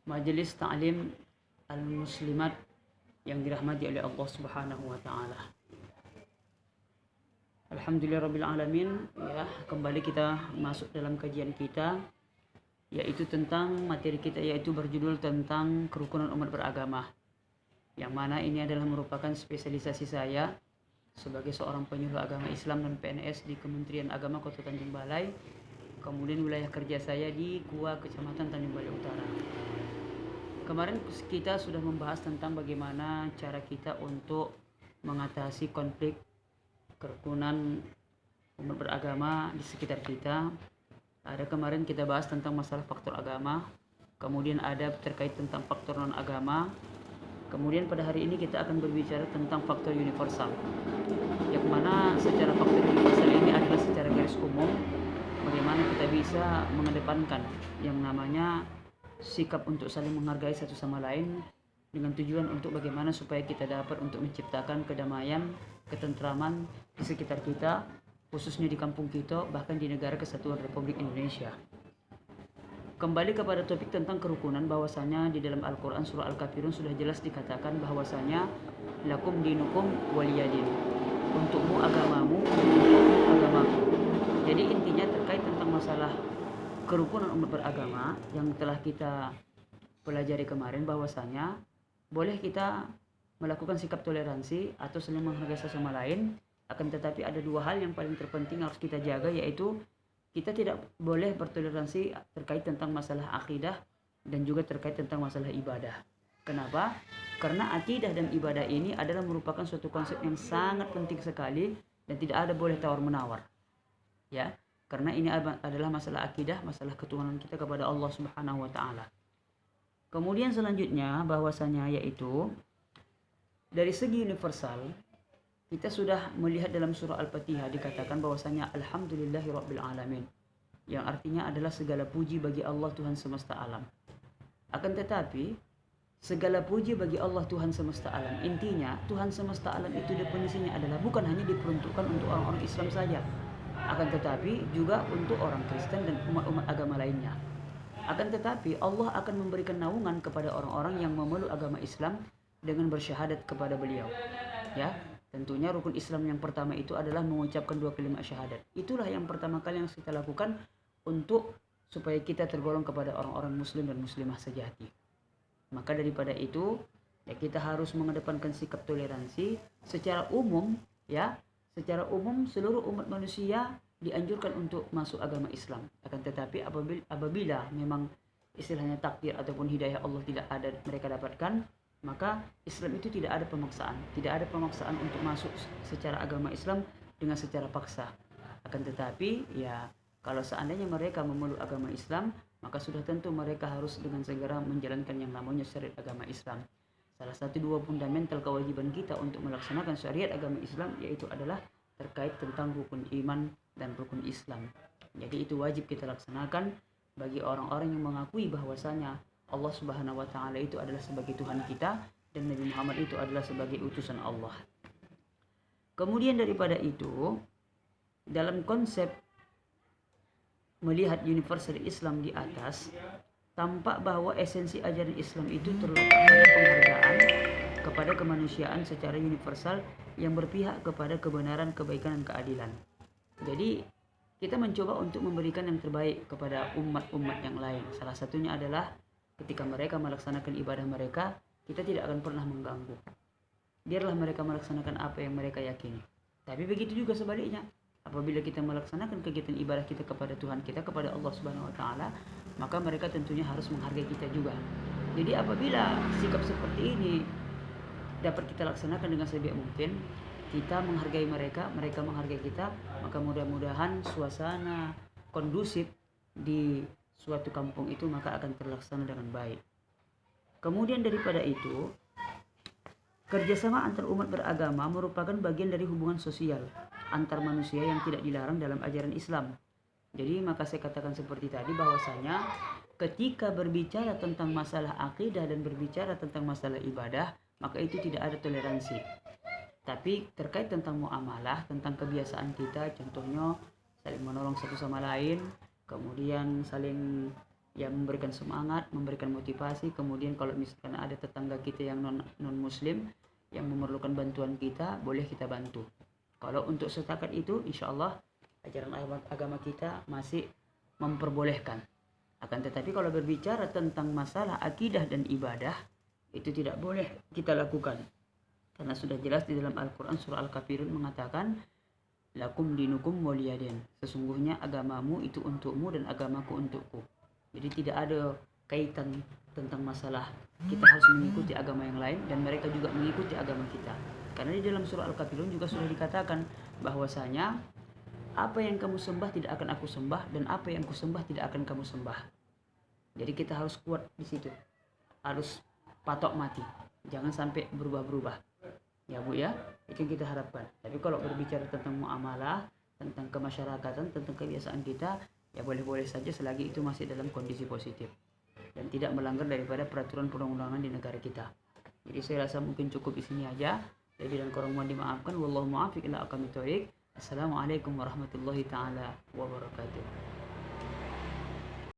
Majelis Ta'lim Al-Muslimat yang dirahmati oleh Allah Subhanahu wa taala. Alhamdulillahirabbil alamin, ya, kembali kita masuk dalam kajian kita yaitu tentang materi kita, yaitu berjudul tentang kerukunan umat beragama. Yang mana ini adalah merupakan spesialisasi saya sebagai seorang penyuluh agama Islam dan PNS di Kementerian Agama Kota Tanjung Balai. Kemudian wilayah kerja saya di Kua, Kecamatan Tanjung Balai Utara. Kemarin kita sudah membahas tentang bagaimana cara kita untuk mengatasi konflik kerukunan umat beragama di sekitar kita. Ada kemarin kita bahas tentang masalah faktor agama, kemudian ada terkait tentang faktor non agama. Kemudian pada hari ini kita akan berbicara tentang faktor universal, yang mana secara faktor universal ini adalah secara garis umum bagaimana kita bisa mengedepankan yang namanya sikap untuk saling menghargai satu sama lain, dengan tujuan untuk bagaimana supaya kita dapat untuk menciptakan kedamaian, ketentraman di sekitar kita, khususnya di kampung kita, bahkan di negara kesatuan Republik Indonesia. Kembali kepada topik tentang kerukunan, bahwasanya di dalam Al-Quran surah Al-Kafirun sudah jelas dikatakan bahwasanya lakum dinukum waliyadin, untukmu agamamu, untukku agamaku. Jadi intinya terkait tentang masalah kerukunan umat beragama yang telah kita pelajari kemarin, bahwasanya boleh kita melakukan sikap toleransi atau saling menghargai sesama lain, akan tetapi ada dua hal yang paling terpenting harus kita jaga, yaitu kita tidak boleh bertoleransi terkait tentang masalah akidah dan juga terkait tentang masalah ibadah. Kenapa? Karena akidah dan ibadah ini adalah merupakan suatu konsep yang sangat penting sekali dan tidak ada boleh tawar-menawar. Ya, karena ini adalah masalah akidah, masalah ketuhanan kita kepada Allah Subhanahu wa taala. Kemudian selanjutnya bahwasanya yaitu dari segi universal, kita sudah melihat dalam surah Al-Fatihah dikatakan bahwasanya alhamdulillahirabbil alamin, yang artinya adalah segala puji bagi Allah Tuhan semesta alam. Akan tetapi segala puji bagi Allah Tuhan semesta alam, intinya Tuhan semesta alam itu definisinya adalah bukan hanya diperuntukkan untuk orang-orang Islam saja, akan tetapi juga untuk orang Kristen dan umat-umat agama lainnya. Akan tetapi Allah akan memberikan naungan kepada orang-orang yang memeluk agama Islam dengan bersyahadat kepada beliau. Ya, tentunya rukun Islam yang pertama itu adalah mengucapkan dua kalimat syahadat. Itulah yang pertama kali yang kita lakukan untuk supaya kita tergolong kepada orang-orang muslim dan muslimah sejati. Maka daripada itu, ya, kita harus mengedepankan sikap toleransi secara umum, ya. Secara umum seluruh umat manusia dianjurkan untuk masuk agama Islam. Akan tetapi apabila memang istilahnya takdir ataupun hidayah Allah tidak ada mereka dapatkan, maka Islam itu tidak ada pemaksaan. Tidak ada pemaksaan untuk masuk secara agama Islam dengan secara paksa. Akan tetapi ya, kalau seandainya mereka memeluk agama Islam, maka sudah tentu mereka harus dengan segera menjalankan yang namanya syariat agama Islam. Salah satu dua fundamental kewajiban kita untuk melaksanakan syariat agama Islam yaitu adalah terkait tentang rukun iman dan rukun Islam. Jadi itu wajib kita laksanakan bagi orang-orang yang mengakui bahwasanya Allah Subhanahu wa taala itu adalah sebagai Tuhan kita dan Nabi Muhammad itu adalah sebagai utusan Allah. Kemudian daripada itu, dalam konsep melihat universal Islam di atas, tampak bahwa esensi ajaran Islam itu terletak pada penghargaan kepada kemanusiaan secara universal yang berpihak kepada kebenaran, kebaikan, dan keadilan. Jadi kita mencoba untuk memberikan yang terbaik kepada umat-umat yang lain. Salah satunya adalah ketika mereka melaksanakan ibadah mereka, kita tidak akan pernah mengganggu. Biarlah mereka melaksanakan apa yang mereka yakini. Tapi begitu juga sebaliknya. Apabila kita melaksanakan kegiatan ibadah kita kepada Tuhan kita, kepada Allah Subhanahu wa taala, maka mereka tentunya harus menghargai kita juga. Jadi apabila sikap seperti ini dapat kita laksanakan dengan sebaik mungkin, kita menghargai mereka, mereka menghargai kita, maka mudah-mudahan suasana kondusif di suatu kampung itu maka akan terlaksana dengan baik. Kemudian daripada itu, kerjasama antar umat beragama merupakan bagian dari hubungan sosial antar manusia yang tidak dilarang dalam ajaran Islam. Jadi maka saya katakan seperti tadi bahwasanya ketika berbicara tentang masalah akidah dan berbicara tentang masalah ibadah, maka itu tidak ada toleransi. Tapi terkait tentang muamalah, tentang kebiasaan kita, contohnya saling menolong satu sama lain, kemudian saling yang memberikan semangat, memberikan motivasi. Kemudian kalau misalkan ada tetangga kita yang non muslim yang memerlukan bantuan kita, boleh kita bantu. Kalau untuk setakat itu, insya Allah ajaran agama kita masih memperbolehkan. Akan tetapi kalau berbicara tentang masalah akidah dan ibadah, itu tidak boleh kita lakukan. Karena sudah jelas di dalam Al-Quran surah Al-Kafirun mengatakan, lakum dinukum waliyadin. Sesungguhnya agamamu itu untukmu dan agamaku untukku. Jadi tidak ada kaitan tentang masalah kita harus mengikuti agama yang lain dan mereka juga mengikuti agama kita. Karena di dalam surah Al-Kafirun juga sudah dikatakan bahwasanya apa yang kamu sembah tidak akan aku sembah dan apa yang aku sembah tidak akan kamu sembah. Jadi kita harus kuat di situ. Harus patok mati. Jangan sampai berubah-berubah. Ya Bu ya, itu yang kita harapkan. Tapi kalau berbicara tentang muamalah, tentang kemasyarakatan, tentang kebiasaan kita, ya boleh-boleh saja selagi itu masih dalam kondisi positif dan tidak melanggar daripada peraturan perundang-undangan di negara kita. Jadi saya rasa mungkin cukup di sini aja. Jadi dan kurang mohon dimaafkan. Wallahu muwaffiq ila aqwamit thoriq. Assalamualaikum warahmatullahi taala wabarakatuh.